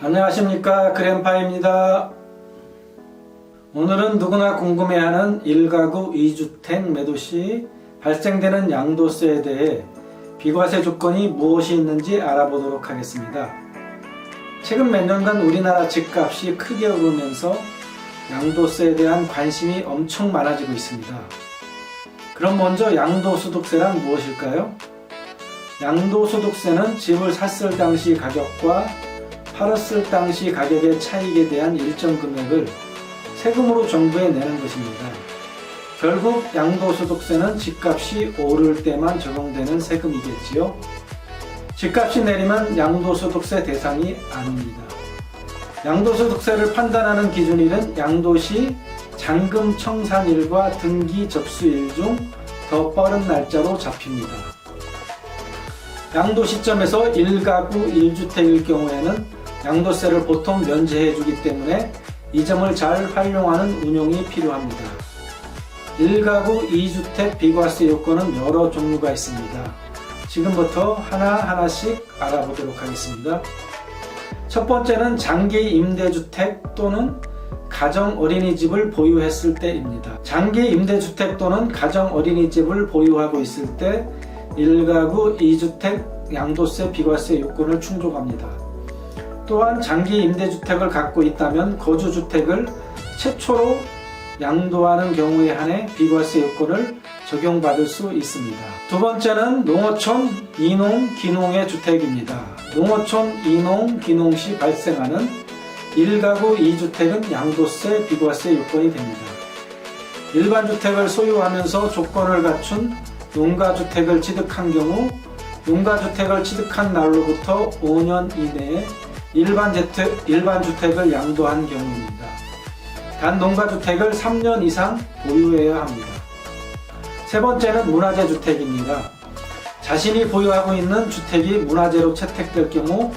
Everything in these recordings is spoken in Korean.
안녕하십니까, 그랜파입니다. 오늘은 누구나 궁금해하는 1가구 2주택 매도 시 발생되는 양도세에 대해 비과세 조건이 무엇이 있는지 알아보도록 하겠습니다. 최근 몇 년간 우리나라 집값이 크게 오르면서 양도세에 대한 관심이 엄청 많아지고 있습니다. 그럼 먼저 양도소득세란 무엇일까요? 양도소득세는 집을 샀을 당시 가격과 팔았을 당시 가격의 차익에 대한 일정 금액을 세금으로 정부에 내는 것입니다. 결국 양도소득세는 집값이 오를 때만 적용되는 세금이겠지요. 집값이 내리면 양도소득세 대상이 아닙니다. 양도소득세를 판단하는 기준일은 양도시 잔금 청산일과 등기 접수일 중 더 빠른 날짜로 잡힙니다. 양도 시점에서 1가구 1주택일 경우에는 양도세를 보통 면제해 주기 때문에 이 점을 잘 활용하는 운용이 필요합니다. 1가구 2주택 비과세 요건은 여러 종류가 있습니다. 지금부터 하나하나씩 알아보도록 하겠습니다. 첫 번째는 장기 임대주택 또는 가정 어린이집을 보유했을 때입니다. 장기 임대주택 또는 가정 어린이집을 보유하고 있을 때 1가구 2주택 양도세 비과세 요건을 충족합니다. 또한 장기 임대주택을 갖고 있다면 거주주택을 최초로 양도하는 경우에 한해 비과세 요건을 적용받을 수 있습니다. 두 번째는 농어촌, 이농, 기농의 주택입니다. 농어촌, 이농, 기농 시 발생하는 1가구 2주택은 양도세 비과세 요건이 됩니다. 일반 주택을 소유하면서 조건을 갖춘 농가주택을 취득한 경우 농가주택을 취득한 날로부터 5년 이내에 일반 주택을 양도한 경우입니다. 단 농가주택을 3년 이상 보유해야 합니다. 세 번째는 문화재 주택입니다. 자신이 보유하고 있는 주택이 문화재로 채택될 경우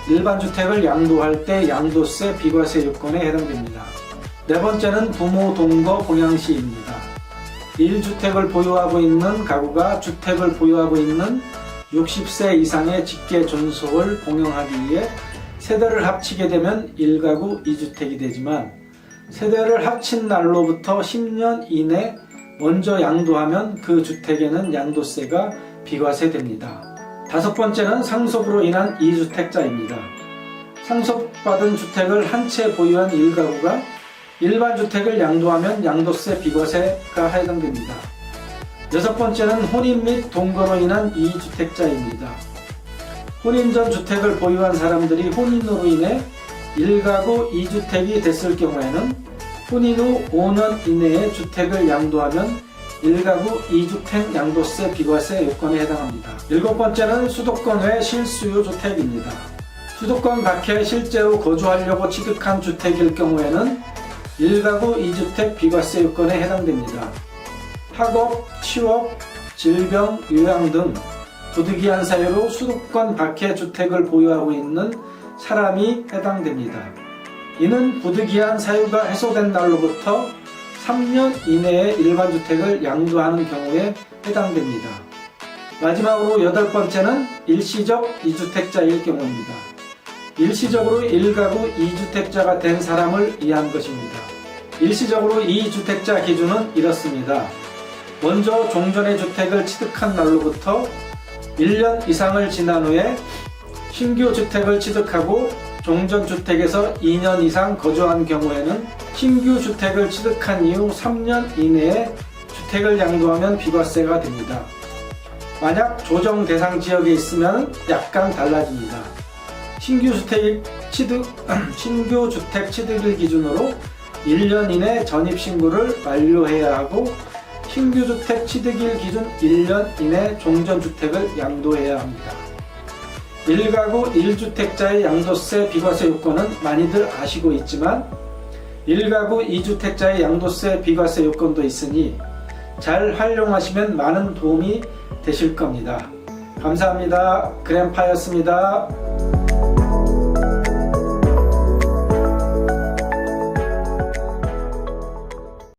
일반 주택을 양도할 때 양도세 비과세 요건에 해당됩니다. 네 번째는 부모 동거 봉양시입니다. 1주택을 보유하고 있는 가구가 주택을 보유하고 있는 60세 이상의 직계 존속을 봉양하기 위해 세대를 합치게 되면 1가구 2주택이 되지만 세대를 합친 날로부터 10년 이내 먼저 양도하면 그 주택에는 양도세가 비과세됩니다. 다섯 번째는 상속으로 인한 2주택자입니다. 상속받은 주택을 한 채 보유한 1가구가 일반 주택을 양도하면 양도세 비과세가 해당됩니다. 여섯 번째는 혼인 및 동거로 인한 2주택자입니다. 혼인 전 주택을 보유한 사람들이 혼인으로 인해 1가구 2주택이 됐을 경우에는 혼인 후 5년 이내에 주택을 양도하면 1가구 2주택 양도세 비과세 요건에 해당합니다. 일곱 번째는 수도권 외 실수요 주택입니다. 수도권 밖에 실제로 거주하려고 취득한 주택일 경우에는 1가구 2주택 비과세 요건에 해당됩니다. 학업, 취업, 질병, 요양 등 부득이한 사유로 수도권 밖에 주택을 보유하고 있는 사람이 해당됩니다. 이는 부득이한 사유가 해소된 날로부터 3년 이내에 일반 주택을 양도하는 경우에 해당됩니다. 마지막으로 여덟 번째는 일시적 2주택자일 경우입니다. 일시적으로 1가구 2주택자가 된 사람을 이해한 것입니다. 일시적으로 2주택자 기준은 이렇습니다. 먼저 종전의 주택을 취득한 날로부터 1년 이상을 지난 후에 신규 주택을 취득하고 종전주택에서 2년 이상 거주한 경우에는 신규 주택을 취득한 이후 3년 이내에 주택을 양도하면 비과세가 됩니다. 만약 조정 대상 지역에 있으면 약간 달라집니다. 신규 주택 취득일 기준으로 1년 이내 전입신고를 완료해야 하고 신규 주택 취득일 기준 1년 이내 종전주택을 양도해야 합니다. 1가구 1주택자의 양도세 비과세 요건은 많이들 아시고 있지만 1가구 2주택자의 양도세 비과세 요건도 있으니 잘 활용하시면 많은 도움이 되실 겁니다. 감사합니다. 그랜파였습니다.